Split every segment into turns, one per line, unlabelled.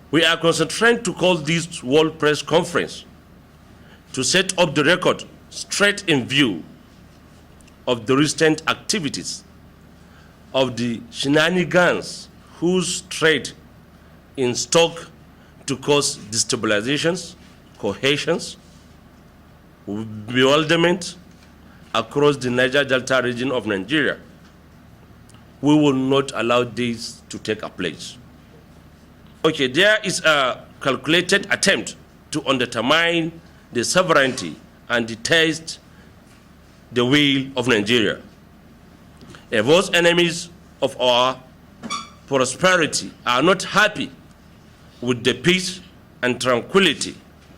We are concentrating to call this World Press Conference to set up the record straight in view of the recent activities of the shenanigans whose trade in stock to cause destabilizations, cohesions, bewilderment across the Niger Delta region of Nigeria. We will not allow this to take place. Okay, there is a calculated attempt to undermine the sovereignty and detest the will of Nigeria. Those enemies of our prosperity are not happy with the peace and tranquility,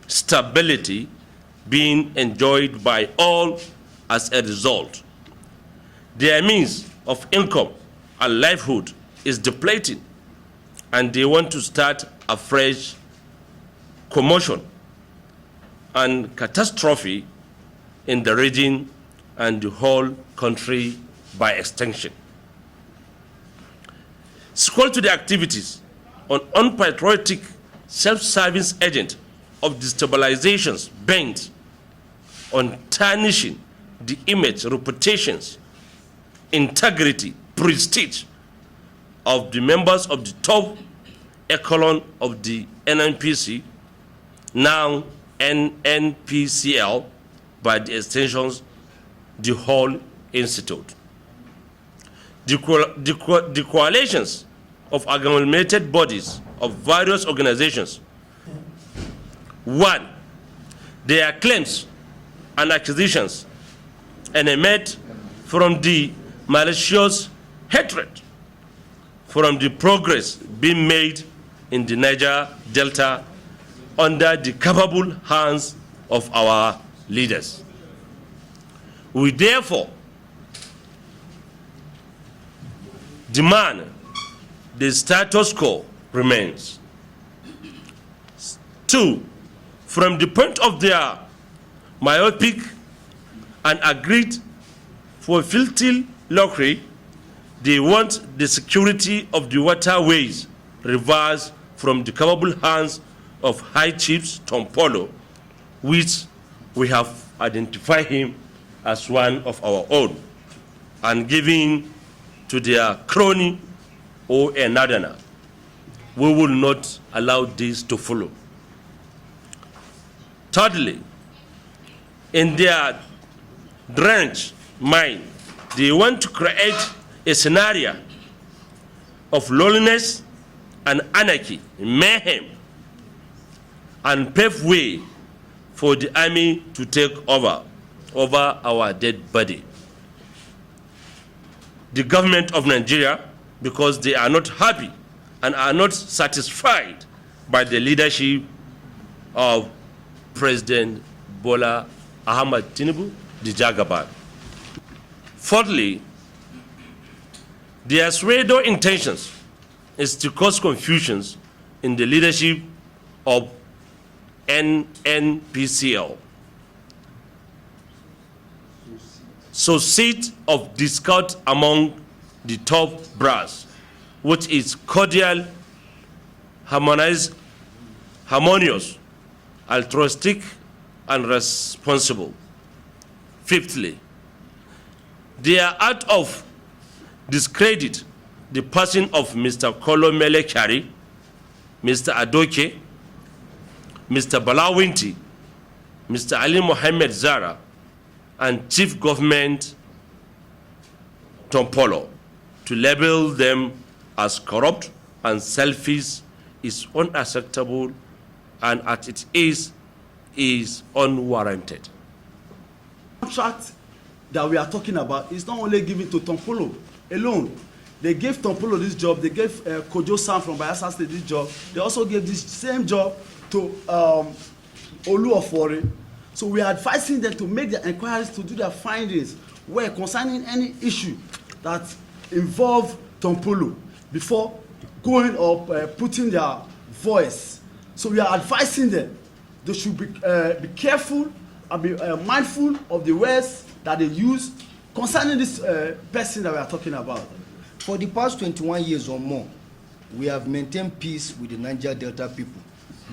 stability being enjoyed by all as a result. Their means of income and livelihood is depleting, and they want to start a fresh commotion and catastrophe in the region and the whole country by extension. Equal to the activities on unpatriotic, self-serving agent of destabilizations bent on tarnishing the image, reputations, integrity, prestige of the members of the top echelon of the NNPC, now NNPCL, by the extensions, the whole institute. The coalitions of amalgamated bodies of various organizations. One, their claims and accusations emanate from the malicious hatred from the progress being made in the Niger Delta under the capable hands of our leaders. We therefore demand the status quo remains. Two, from the point of their myopic and agreed for filthy lucre, they want the security of the waterways reversed from the capable hands of High Chiefs Tompolo, which we have identified him as one of our own, and giving to their crony or another. We will not allow this to follow. Thirdly, in their drenched mind, they want to create a scenario of loneliness and anarchy, mayhem, and pave way for the army to take over our dead body. The government of Nigeria, because they are not happy and are not satisfied by the leadership of President Bala Ahmed Tinubu, the Jagaban. Fourthly, their pseudo intentions is to cause confusions in the leadership of NNPCL. So seat of discord among the top brass, which is cordial, harmonious, altruistic, and responsible. Fifthly, they are out of discredit the person of Mr. Mele Kyari, Mr. Adokye, Mr. Bala Wunti, Mr. Ali Muhammed Zahra, and Chief Government Tompolo. To label them as corrupt and selfish is unacceptable, and as it is unwarranted.
The contract that we are talking about is not only given to Tompolo alone. They gave Tompolo this job, they gave Kojo Sam from Bayelsa State this job, they also gave this same job to Olu Ofori. So we are advising them to make their inquiries, to do their findings where concerning any issue that involve Tompolo before going or putting their voice. So we are advising them they should be careful and be mindful of the words that they use concerning this person that we are talking about.
For the past 21 years or more, we have maintained peace with the Niger Delta people,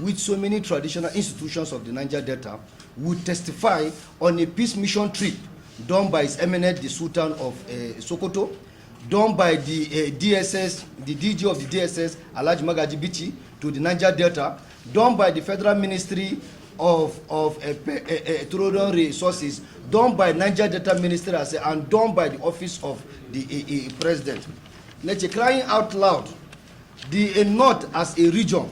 which so many traditional institutions of the Niger Delta would testify on a peace mission trip done by His Eminence the Sultan of Sokoto, done by the DSS, the DG of the DSS, Alhaji Magaji Bichi, to the Niger Delta, done by the Federal Ministry of Petroleum Resources, done by Niger Delta Ministry, and done by the Office of the President. Let's crying out loud, the North as a region,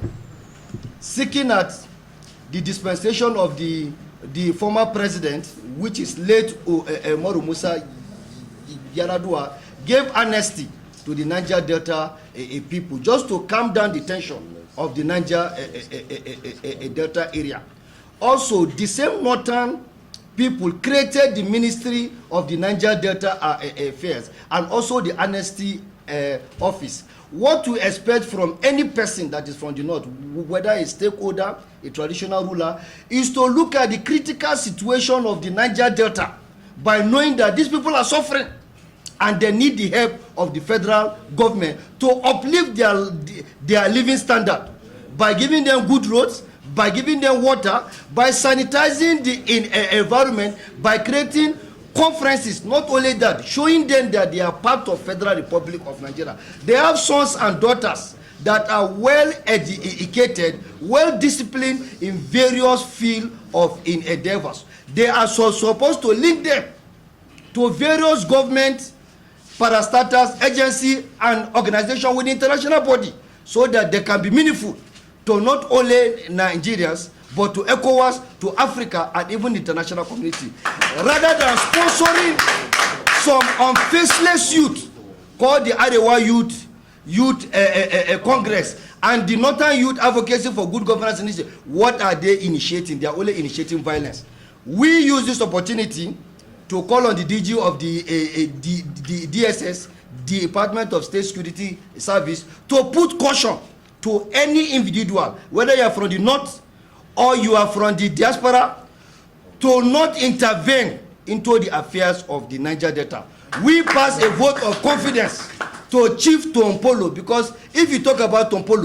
seeking at the dispensation of the former president, which is late Umaru Musa Yar'Adua, gave amnesty to the Niger Delta people, just to calm down the tension of the Niger Delta area. Also, the same northern people created the Ministry of the Niger Delta Affairs and also the amnesty office. What to expect from any person that is from the north, whether a stakeholder, a traditional ruler, is to look at the critical situation of the Niger Delta by knowing that these people are suffering and they need the help of the federal government to uplift their living standard by giving them good roads, by giving them water, by sanitizing the environment, by creating conferences. Not only that, showing them that they are part of Federal Republic of Nigeria. They have sons and daughters that are well educated, well disciplined in various fields of endeavors. They are supposed to link them to various government, parastatals, agency, and organization with the international body, so that they can be meaningful to not only Nigerians, but to ECOWAS, to Africa, and even the international community. Rather than sponsoring some unfaceless youth called the Arewa Youth Congress and the Northern Youth Advocacy for Good Governance Initiative, what are they initiating? They are only initiating violence. We use this opportunity to call on the DG of the DSS, the Department of State Security Service, to put caution to any individual, whether you are from the north or you are from the diaspora, to not intervene into the affairs of the Niger Delta. We pass a vote of confidence to Chief Tompolo, because if you talk about Tompolo,